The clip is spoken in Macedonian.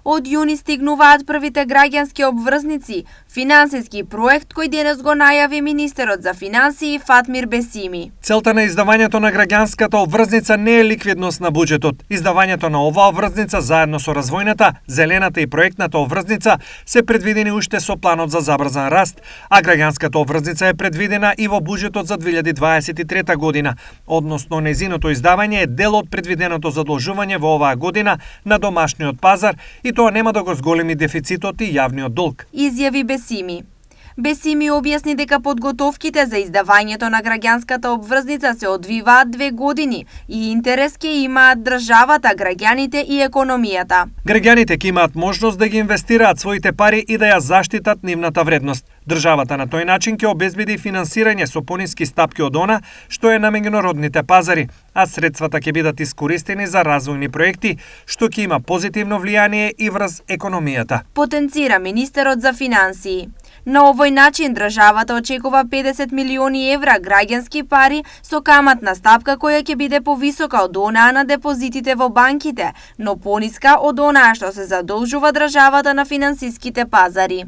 Од јуни стигнуваат првите граѓански обврзници, финансиски проект кој денес го најави министерот за финансии Фатмир Бесими. Целта на издавањето на граѓанската обврзница не е ликвидност на буџетот. Издавањето на оваа обврзница заедно со развојната, зелената и проектната обврзница се предвидени уште со планот за забрзан раст, а граѓанската обврзница е предвидена и во буџетот за 2023 година, односно незиното издавање е дел од предвиденото задолжување во оваа година на домашниот пазар и тоа нема да го зголеми дефицитот и јавниот долг. Изјави Бесими. Бесими објасни дека подготовките за издавањето на граѓанската обврзница се одвиваат 2 години и интерес ќе имаат државата, граѓаните и економијата. Граѓаните ќе имаат можност да ги инвестираат своите пари и да ја заштитат нивната вредност. Државата на тој начин ќе обезбеди финансирање со пониски стапки од она што е на меѓународните пазари, а средствата ќе бидат искористени за развојни проекти, што ќе има позитивно влијание и врз економијата. Потенцира министерот за финансии. На овој начин државата очекува 50 милиони евра граѓански пари со каматна стапка која ќе биде повисока од онаа на депозитите во банките, но пониска од онаа што се задолжува државата на финансиските пазари.